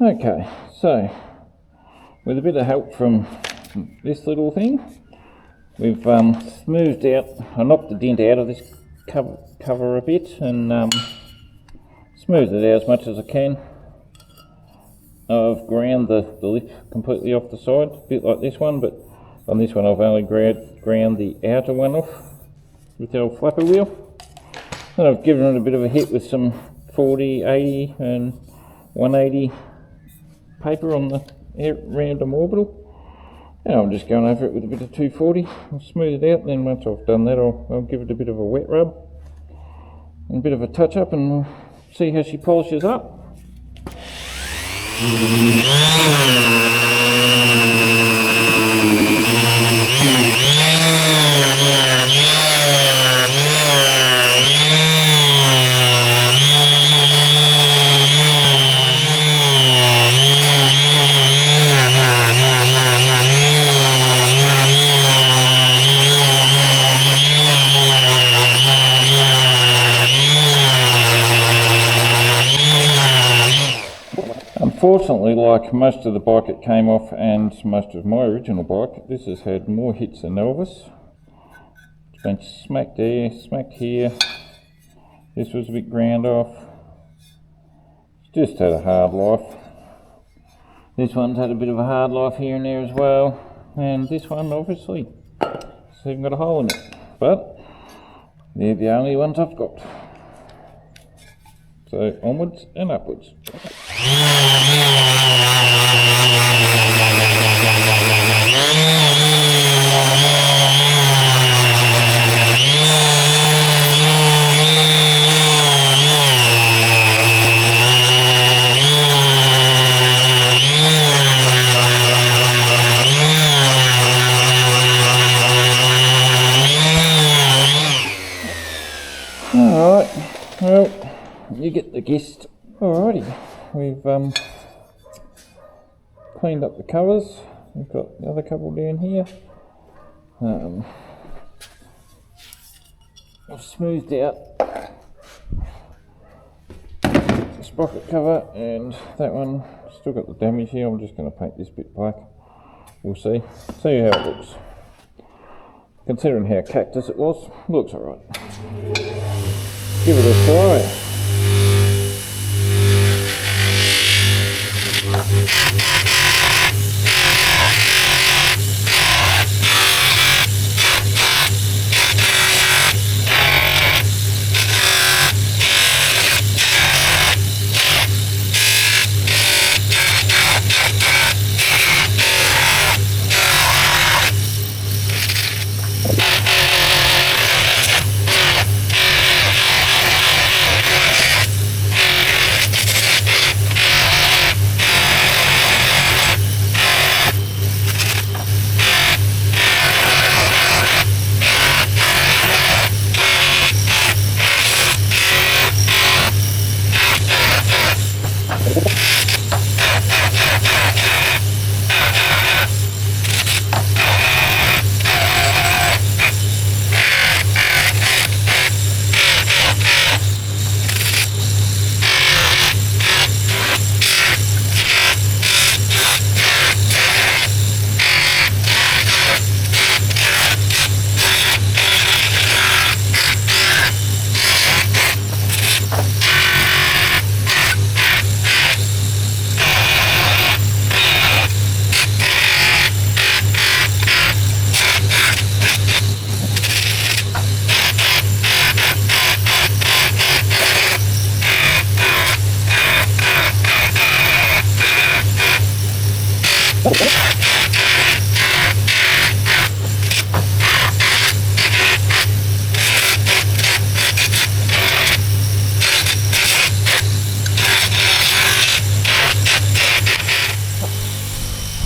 Okay, so with a bit of help from this little thing, we've smoothed out, I knocked the dent out of this cover a bit and smoothed it out as much as I can. I've ground the lip completely off the side, a bit like this one, but on this one I've only ground the outer one off with the old flapper wheel. And I've given it a bit of a hit with some 40, 80 and 180 paper on the random orbital. And I'm just going over it with a bit of 240. I'll smooth it out, and then once I've done that I'll give it a bit of a wet rub and a bit of a touch up, and we'll see how she polishes up. Unfortunately, like most of the bike it came off and most of my original bike, this has had more hits than Elvis. It's been smacked there, smacked here. This was a bit ground off. It's just had a hard life. This one's had a bit of a hard life here and there as well. And this one, obviously, it's even got a hole in it. But they're the only ones I've got. So onwards and upwards. Alright, well, you get the gist. Alrighty, we've cleaned up the covers. We've got the other couple down here. I've smoothed out the sprocket cover, and that one still got the damage here. I'm just going to paint this bit black. We'll see how it looks. Considering how cactus it was, looks alright. Give it a try.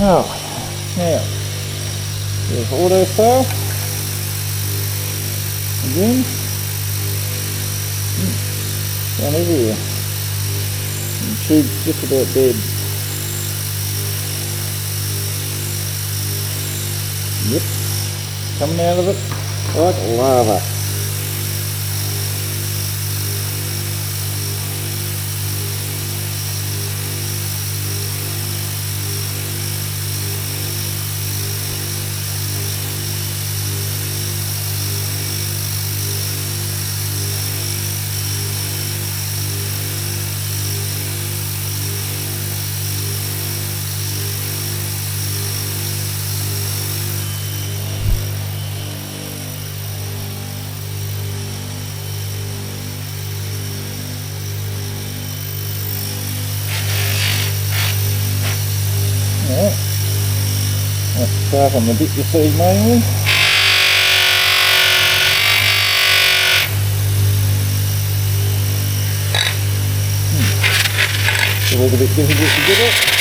Oh, now, there's auto style. Again. Down everywhere. The tube's just about dead. Yep. Coming out of it like lava. sharpen the bit you see mainly. It's a little bit difficult to get it.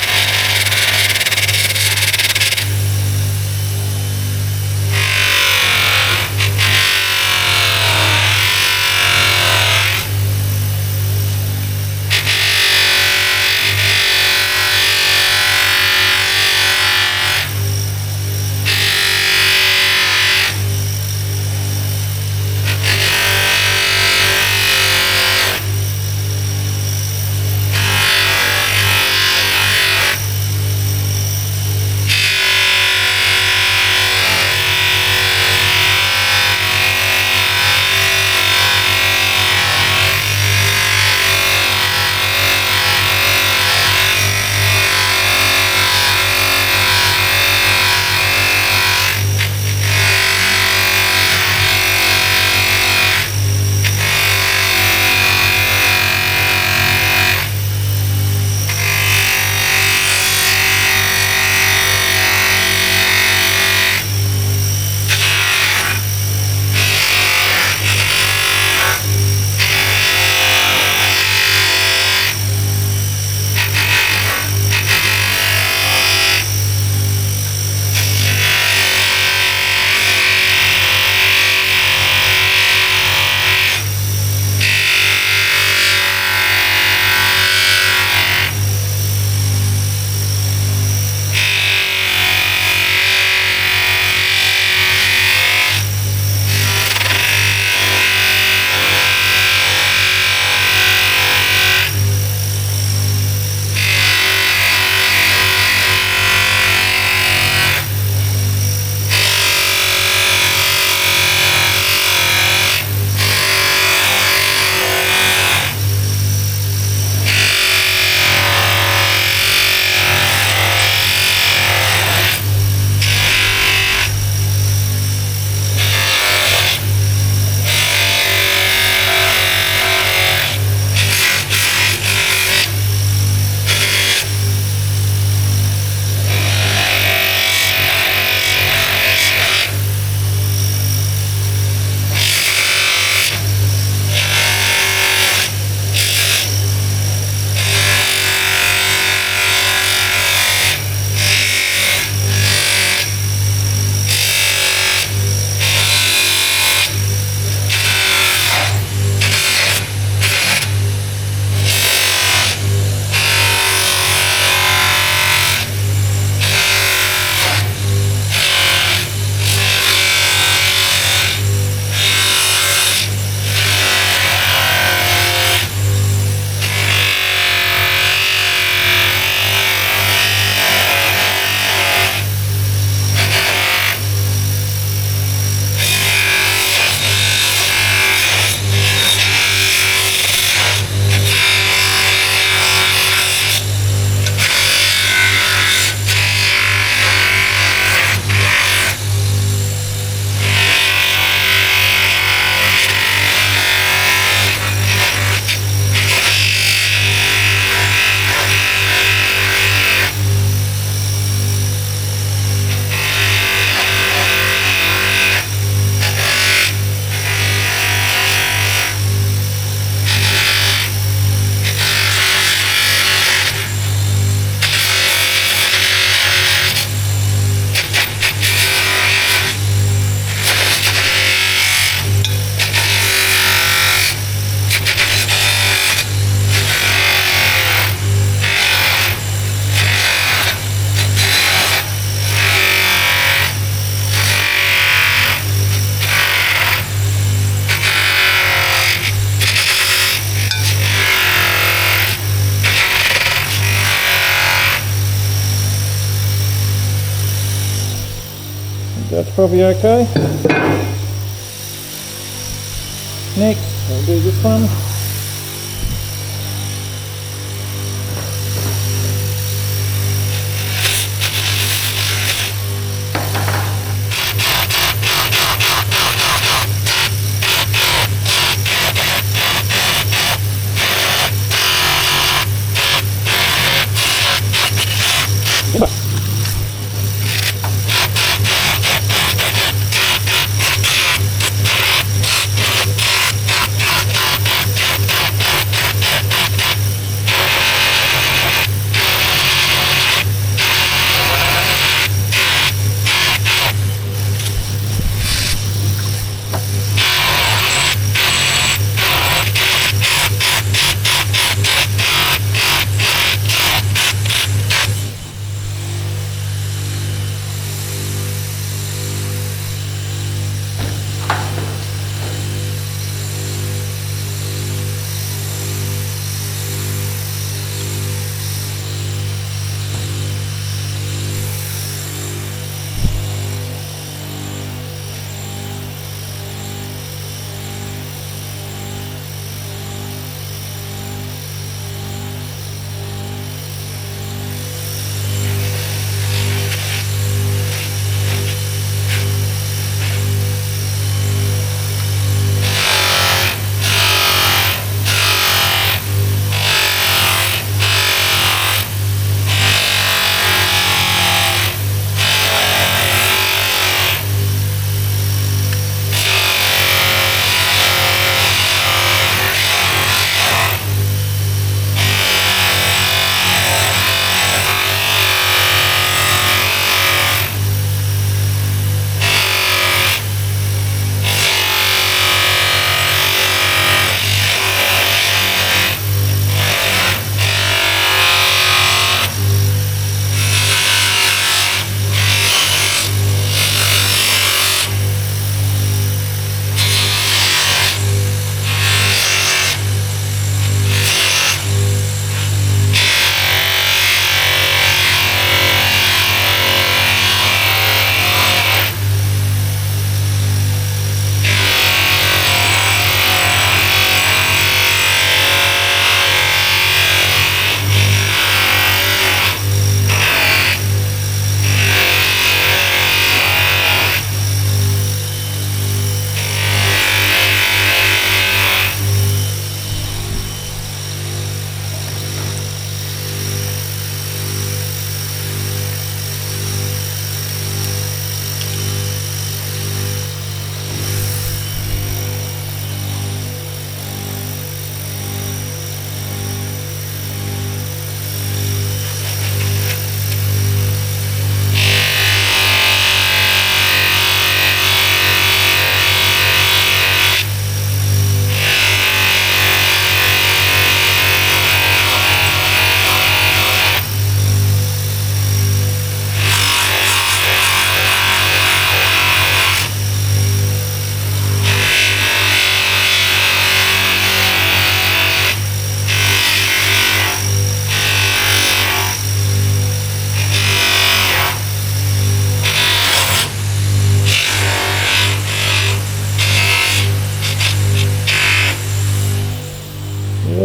That's probably okay. Next, I'll do this one.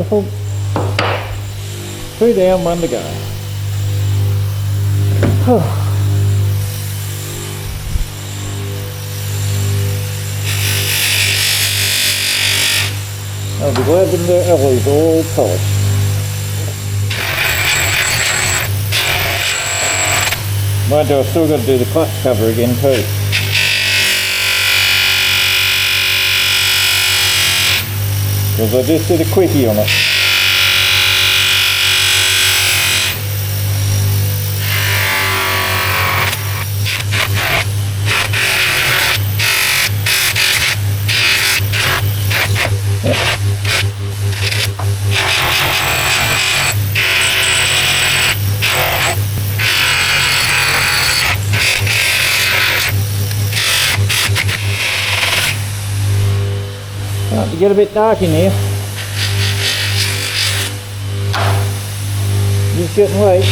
beautiful. 2 down, 1 to go. I'll be glad when the alloys are all polished. Mind you, I've still got to do the clutch cover again too. Because I just did a quickie on it. Starting to get a bit dark in here. Just getting late.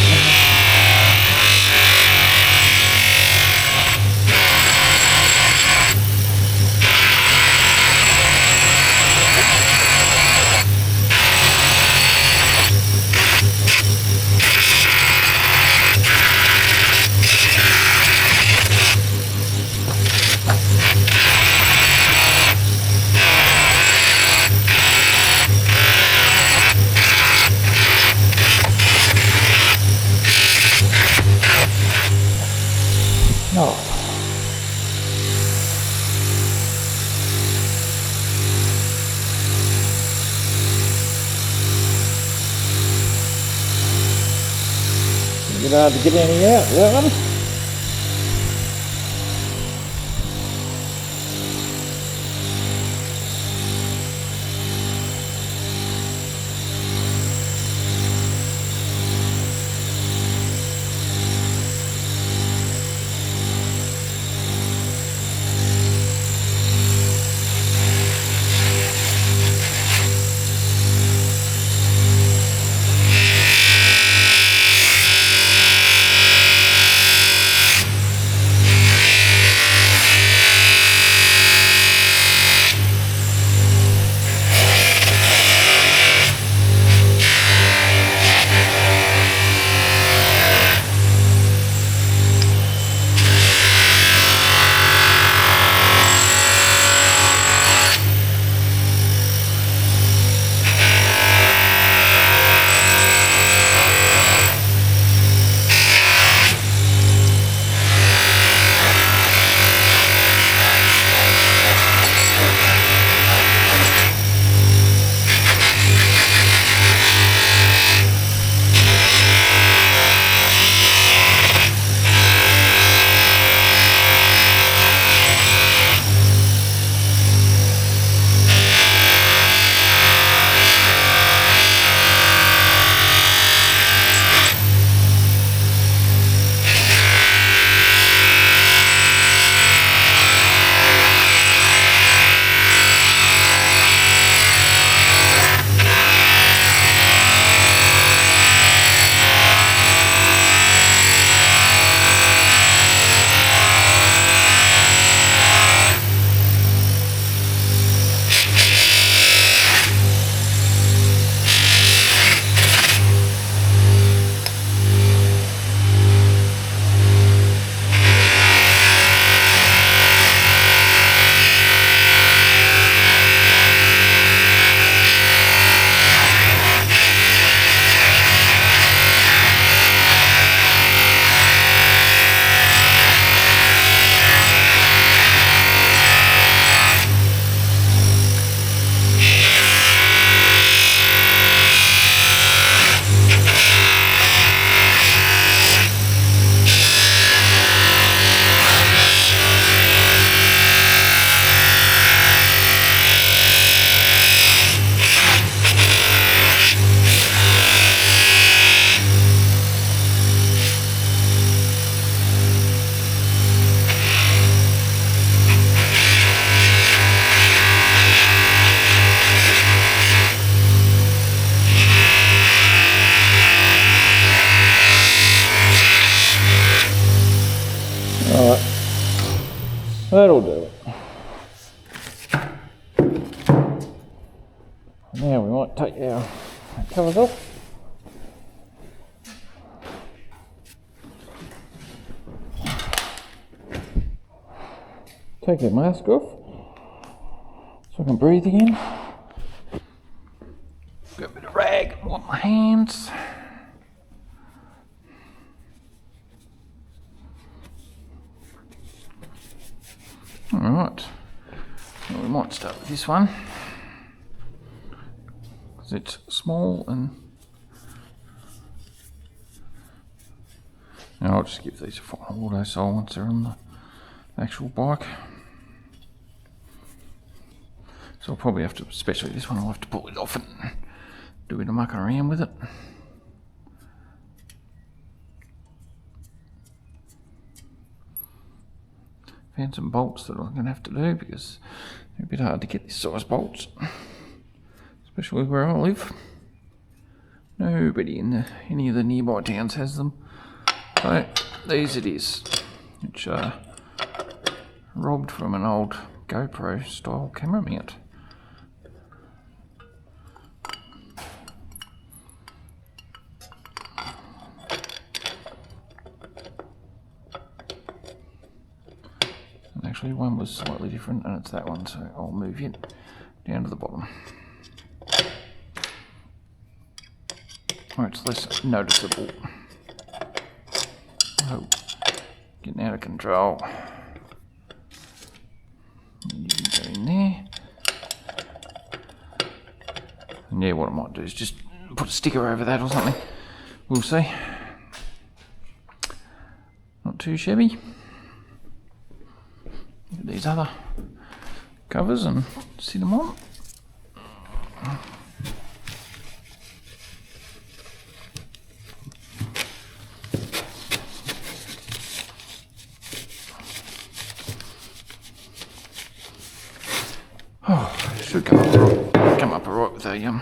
Oh. It's hard to get any out, that one. That'll do it. Now we might take our covers off. Take our mask off so I can breathe again. Got a bit of rag and wipe my hands. Alright, well, we might start with this one because it's small and I'll just give these a final auto sole once they're on the actual bike. So I'll probably have to, especially this one, I'll have to pull it off and do a bit of mucking around with it. Found some bolts that I'm going to have to do because they're a bit hard to get this size bolts, especially where I live. Nobody in any of the nearby towns has them. So these it is, which robbed from an old GoPro style camera mount. And actually one was slightly different and it's that one, so I'll move it down to the bottom where it's less noticeable. Oh, getting out of control. You can go in there. And yeah, what I might do is just put a sticker over that or something. We'll see. Not too shabby. Get these other covers and sit them on. Oh, should come up alright with a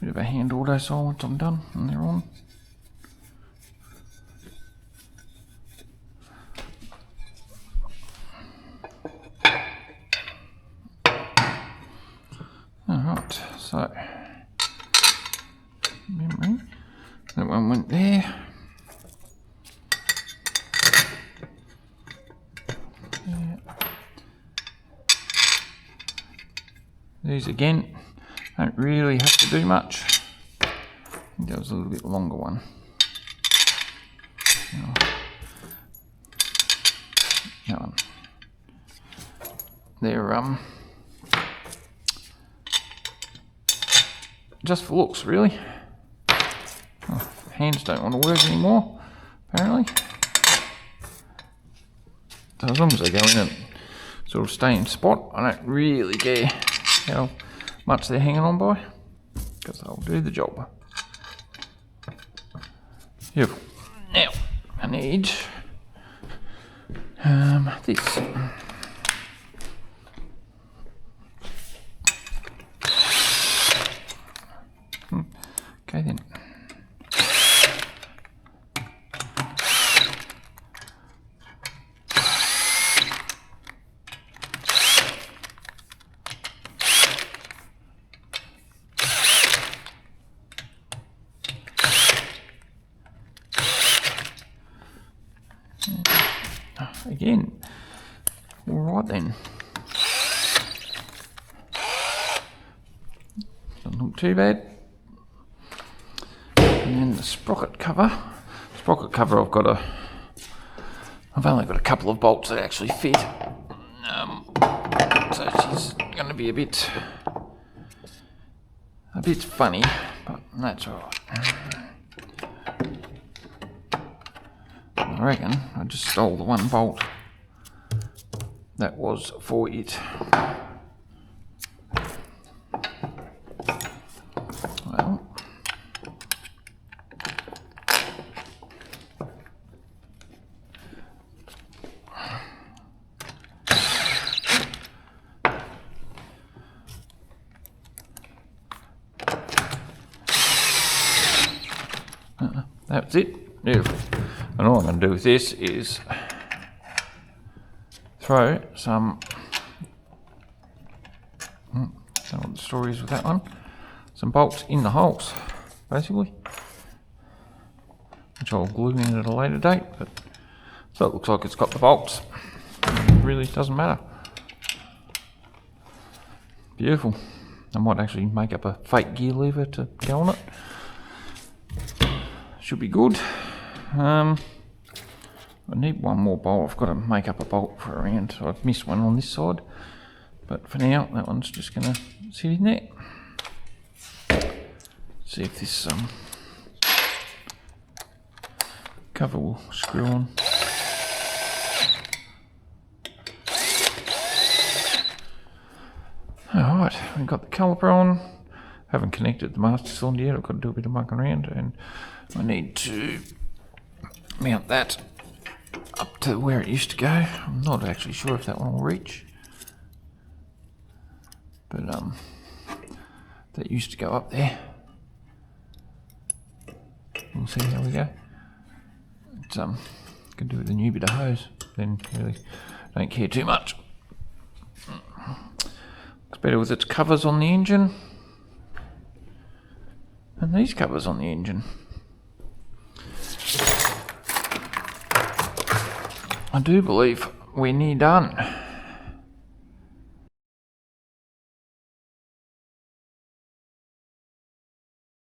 bit of a hand auto sole once I'm done and they're on. Alright, so memory, that one went there. These again, don't really have to do much. I think that was a little bit longer one. That one. They're just for looks, really. Oh, hands don't want to work anymore, apparently. So as long as they go in and sort of stay in spot, I don't really care how much they're hanging on by, because they'll do the job. Beautiful. Now, I need this. Okay then. Again, all right then. Doesn't look too bad. And then the sprocket cover. Sprocket cover, I've only got a couple of bolts that actually fit. So she's going to be a bit funny, but that's alright. I reckon I just stole the one bolt that was for it. Well, that's it. Beautiful. And all I'm going to do with this is throw some the story is with that one. Some bolts in the holes, basically, which I'll glue in at a later date, but so it looks like it's got the bolts. It really doesn't matter. Beautiful. I might actually make up a fake gear lever to go on it. Should be good. I need one more bolt. I've got to make up a bolt for around. So I've missed one on this side, but for now that one's just going to sit in there. See if this cover will screw on. Alright, we've got the caliper on. Haven't connected the master cylinder yet. I've got to do a bit of mucking around, and I need to mount that up to where it used to go. I'm not actually sure if that one will reach, but that used to go up there. We'll see how we go. It's can do with a new bit of hose. Then really don't care too much. Looks better with its covers on the engine, and these covers on the engine. I do believe we're near done.